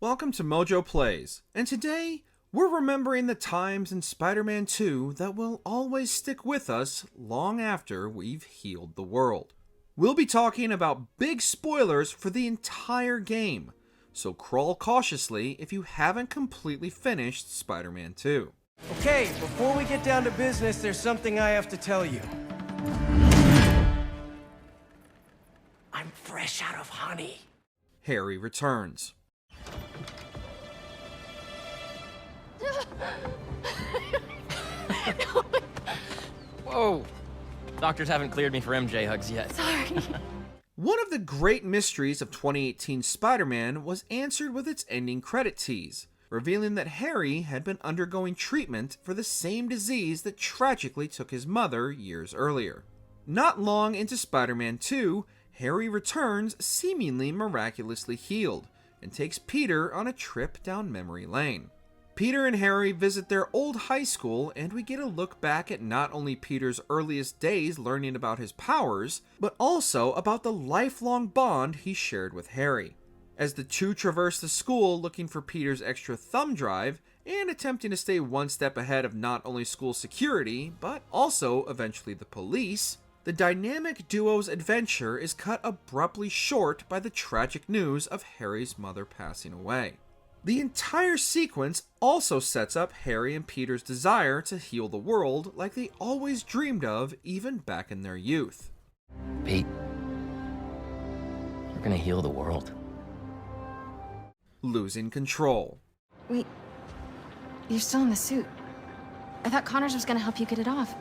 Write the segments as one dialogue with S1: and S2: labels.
S1: Welcome to MojoPlays, and today we're remembering the times in Spider-Man 2 that will always stick with us long after we've healed the world. We'll be talking about big spoilers for the entire game, so crawl cautiously if you haven't completely finished Spider-Man 2.
S2: Okay, before we get down to business, there's something I have to tell you. I'm fresh out of honey.
S1: Harry returns.
S3: Whoa! Doctors haven't cleared me for MJ hugs yet.
S4: Sorry.
S1: One of the great mysteries of 2018 Spider-Man was answered with its ending credit tease, revealing that Harry had been undergoing treatment for the same disease that tragically took his mother years earlier. Not long into Spider-Man 2, Harry returns seemingly miraculously healed, and takes Peter on a trip down memory lane. Peter and Harry visit their old high school, and we get a look back at not only Peter's earliest days learning about his powers, but also about the lifelong bond he shared with Harry. As the two traverse the school looking for Peter's extra thumb drive, and attempting to stay one step ahead of not only school security, but also eventually the police, the dynamic duo's adventure is cut abruptly short by the tragic news of Harry's mother passing away. The entire sequence also sets up Harry and Peter's desire to heal the world like they always dreamed of even back in their youth.
S3: Pete, we're gonna heal the world.
S1: Losing control.
S4: Wait, you're still in the suit. I thought Connors was gonna help you get it off.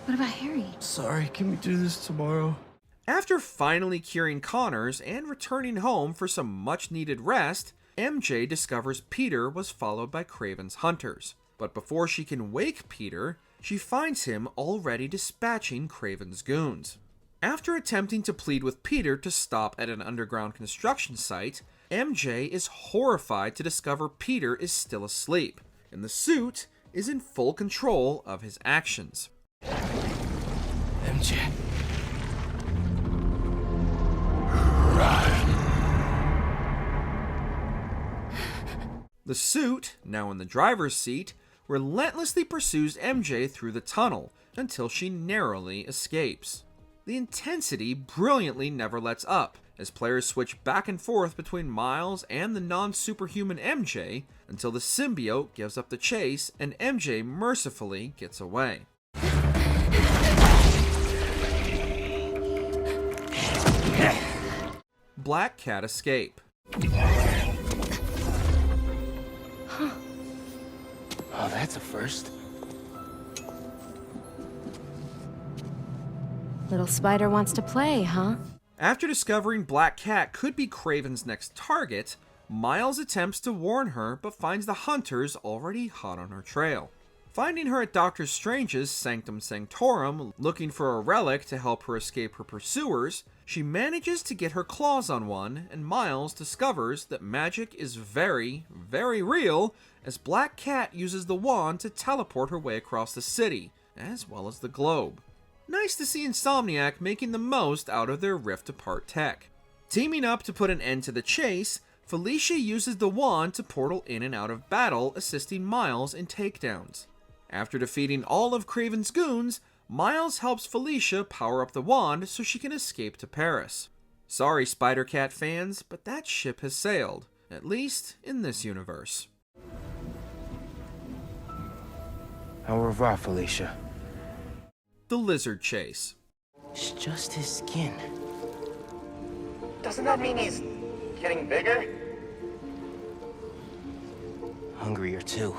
S4: What about Harry?
S2: Sorry, can we do this tomorrow?
S1: After finally curing Connors and returning home for some much needed rest, MJ discovers Peter was followed by Kraven's hunters. But before she can wake Peter, she finds him already dispatching Kraven's goons. After attempting to plead with Peter to stop at an underground construction site, MJ is horrified to discover Peter is still asleep, and the suit is in full control of his actions.
S2: MJ.
S1: The suit, now in the driver's seat, relentlessly pursues MJ through the tunnel until she narrowly escapes. The intensity brilliantly never lets up, as players switch back and forth between Miles and the non-superhuman MJ until the symbiote gives up the chase and MJ mercifully gets away. Black Cat escape.
S2: Oh, that's a first.
S4: Little spider wants to play, huh?
S1: After discovering Black Cat could be Kraven's next target, Miles attempts to warn her but finds the hunters already hot on her trail. Finding her at Doctor Strange's Sanctum Sanctorum looking for a relic to help her escape her pursuers, she manages to get her claws on one, and Miles discovers that magic is very, very real, as Black Cat uses the wand to teleport her way across the city, as well as the globe. Nice to see Insomniac making the most out of their rift-apart tech. Teaming up to put an end to the chase, Felicia uses the wand to portal in and out of battle, assisting Miles in takedowns. After defeating all of Kraven's goons, Miles helps Felicia power up the wand so she can escape to Paris. Sorry, Spider-Cat fans, but that ship has sailed, at least in this universe.
S2: Au revoir, Felicia.
S1: The Lizard Chase.
S2: It's just his skin.
S5: Doesn't that mean he's getting bigger?
S2: Hungrier too.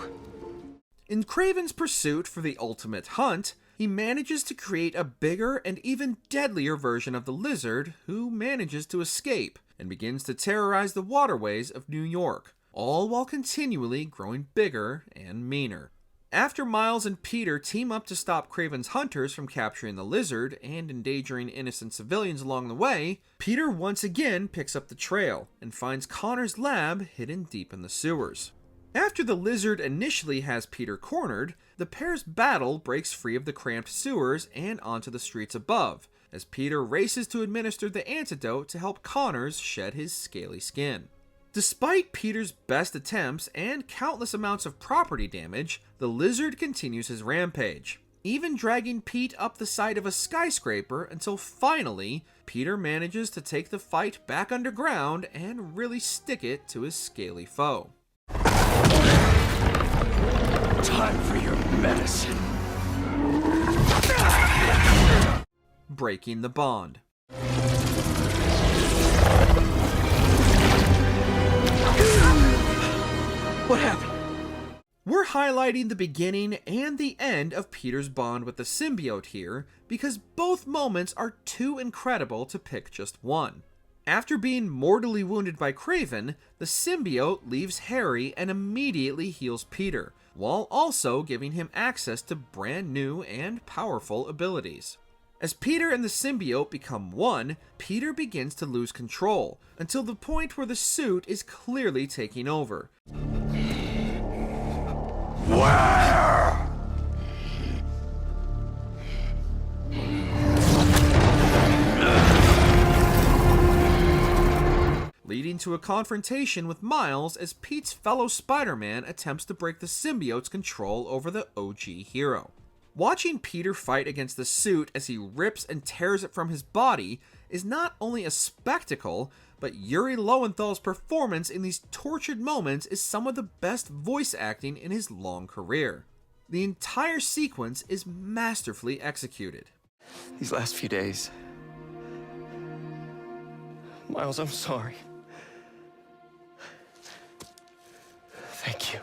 S1: In Kraven's pursuit for the ultimate hunt, he manages to create a bigger and even deadlier version of the lizard who manages to escape and begins to terrorize the waterways of New York, all while continually growing bigger and meaner. After Miles and Peter team up to stop Kraven's hunters from capturing the lizard and endangering innocent civilians along the way, Peter once again picks up the trail and finds Connor's lab hidden deep in the sewers. After the lizard initially has Peter cornered, the pair's battle breaks free of the cramped sewers and onto the streets above, as Peter races to administer the antidote to help Connors shed his scaly skin. Despite Peter's best attempts and countless amounts of property damage, the lizard continues his rampage, even dragging Pete up the side of a skyscraper until finally, Peter manages to take the fight back underground and really stick it to his scaly foe.
S2: Time for your medicine.
S1: Breaking the bond.
S2: What happened?
S1: We're highlighting the beginning and the end of Peter's bond with the symbiote here because both moments are too incredible to pick just one. After being mortally wounded by Kraven, the symbiote leaves Harry and immediately heals Peter, while also giving him access to brand new and powerful abilities. As Peter and the symbiote become one, Peter begins to lose control, until the point where the suit is clearly taking over.
S2: Where?
S1: Leading to a confrontation with Miles as Pete's fellow Spider-Man attempts to break the symbiote's control over the OG hero. Watching Peter fight against the suit as he rips and tears it from his body is not only a spectacle, but Yuri Lowenthal's performance in these tortured moments is some of the best voice acting in his long career. The entire sequence is masterfully executed.
S2: These last few days. Miles, I'm sorry. Thank you.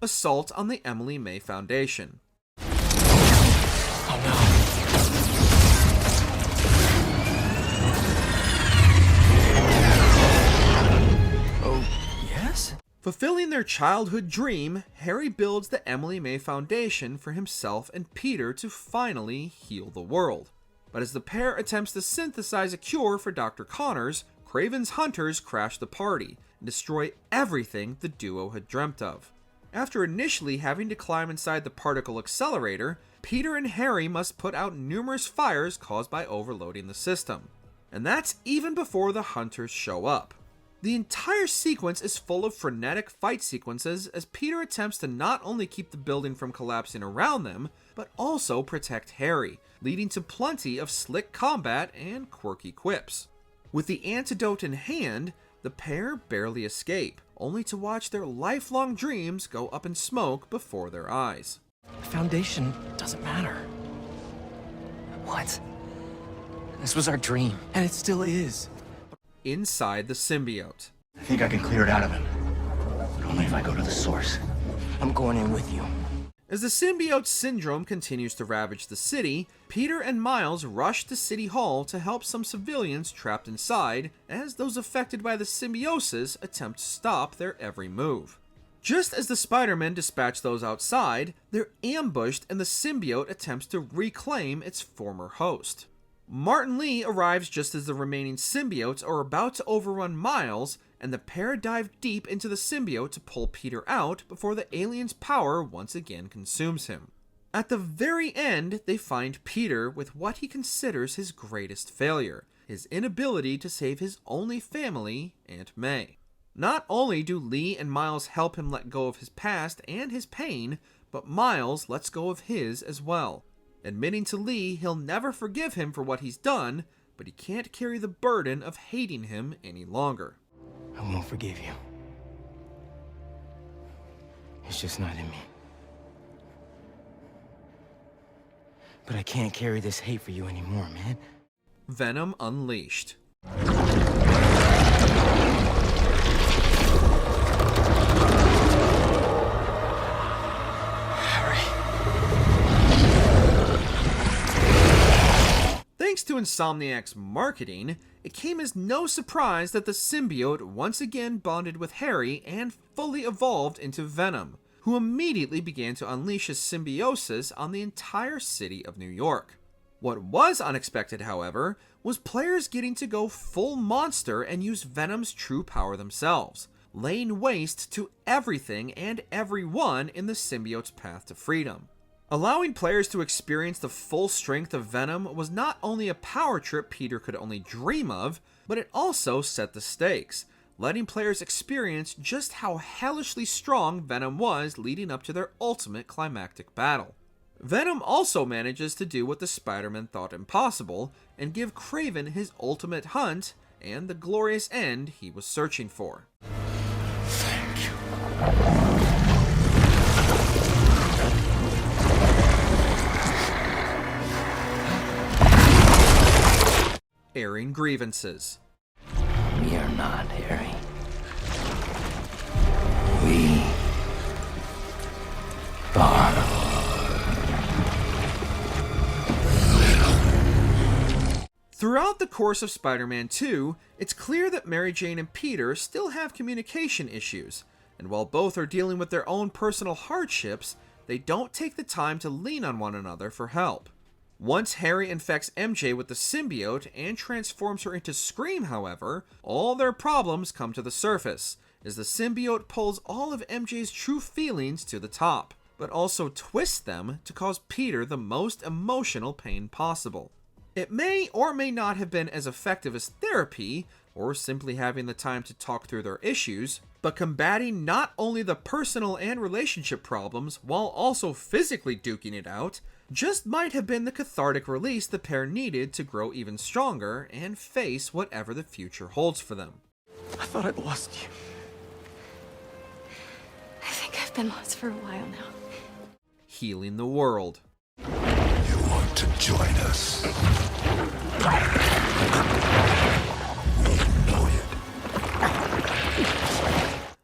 S1: Assault on the Emily May Foundation.
S2: Oh no.
S1: Fulfilling their childhood dream, Harry builds the Emily May Foundation for himself and Peter to finally heal the world. But as the pair attempts to synthesize a cure for Dr. Connors, Kraven's hunters crash the party and destroy everything the duo had dreamt of. After initially having to climb inside the particle accelerator, Peter and Harry must put out numerous fires caused by overloading the system. And that's even before the hunters show up. The entire sequence is full of frenetic fight sequences as Peter attempts to not only keep the building from collapsing around them, but also protect Harry, leading to plenty of slick combat and quirky quips. With the antidote in hand, the pair barely escape, only to watch their lifelong dreams go up in smoke before their eyes.
S2: The Foundation doesn't matter. What? This was our dream. And it still is.
S1: Inside the symbiote.
S5: I think I can clear it out of him. But only if I go to the source.
S2: I'm going in with you.
S1: As the symbiote syndrome continues to ravage the city, Peter and Miles rush to City Hall to help some civilians trapped inside, as those affected by the symbiosis attempt to stop their every move. Just as the Spider-Men dispatch those outside, they're ambushed and the symbiote attempts to reclaim its former host. Martin Lee arrives just as the remaining symbiotes are about to overrun Miles, and the pair dive deep into the symbiote to pull Peter out before the alien's power once again consumes him. At the very end, they find Peter with what he considers his greatest failure, his inability to save his only family, Aunt May. Not only do Lee and Miles help him let go of his past and his pain, but Miles lets go of his as well. Admitting to Lee he'll never forgive him for what he's done, but he can't carry the burden of hating him any longer.
S2: I won't forgive you. It's just not in me. But I can't carry this hate for you anymore, man.
S1: Venom Unleashed. Thanks to Insomniac's marketing, it came as no surprise that the symbiote once again bonded with Harry and fully evolved into Venom, who immediately began to unleash his symbiosis on the entire city of New York. What was unexpected, however, was players getting to go full monster and use Venom's true power themselves, laying waste to everything and everyone in the symbiote's path to freedom. Allowing players to experience the full strength of Venom was not only a power trip Peter could only dream of, but it also set the stakes, letting players experience just how hellishly strong Venom was leading up to their ultimate climactic battle. Venom also manages to do what the Spider-Man thought impossible and give Kraven his ultimate hunt and the glorious end he was searching for.
S5: Thank you.
S1: Airing grievances.
S5: We are not, Harry. We are.
S1: Throughout the course of Spider-Man 2, it's clear that Mary Jane and Peter still have communication issues, and while both are dealing with their own personal hardships, they don't take the time to lean on one another for help. Once Harry infects MJ with the symbiote and transforms her into Scream, however, all their problems come to the surface, as the symbiote pulls all of MJ's true feelings to the top, but also twists them to cause Peter the most emotional pain possible. It may or may not have been as effective as therapy, or simply having the time to talk through their issues, but combating not only the personal and relationship problems while also physically duking it out, just might have been the cathartic release the pair needed to grow even stronger and face whatever the future holds for them.
S2: I thought I'd lost you.
S4: I think I've been lost for a while now.
S1: Healing the world.
S5: You want to join us? We know it.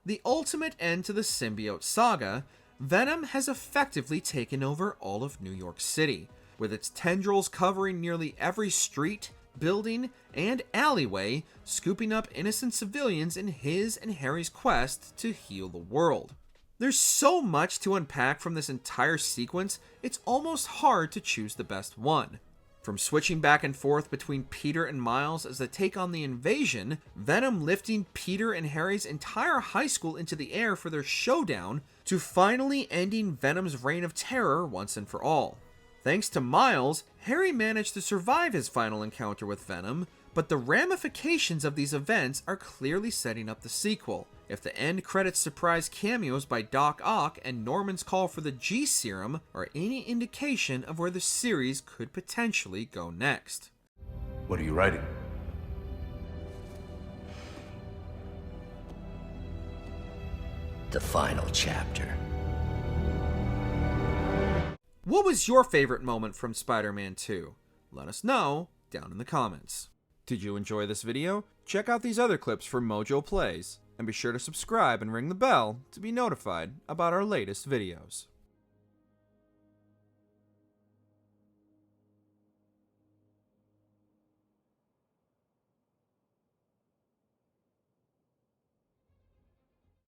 S1: The ultimate end to the symbiote saga, Venom has effectively taken over all of New York City, with its tendrils covering nearly every street, building, and alleyway, scooping up innocent civilians in his and Harry's quest to heal the world. There's so much to unpack from this entire sequence, it's almost hard to choose the best one. From switching back and forth between Peter and Miles as they take on the invasion, Venom lifting Peter and Harry's entire high school into the air for their showdown, to finally ending Venom's reign of terror once and for all. Thanks to Miles, Harry managed to survive his final encounter with Venom, but the ramifications of these events are clearly setting up the sequel, if the end credits surprise cameos by Doc Ock and Norman's call for the G-Serum are any indication of where the series could potentially go next.
S5: What are you writing? The final chapter.
S1: What was your favorite moment from Spider-Man 2? Let us know down in the comments. Did you enjoy this video? Check out these other clips from MojoPlays, and be sure to subscribe and ring the bell to be notified about our latest videos.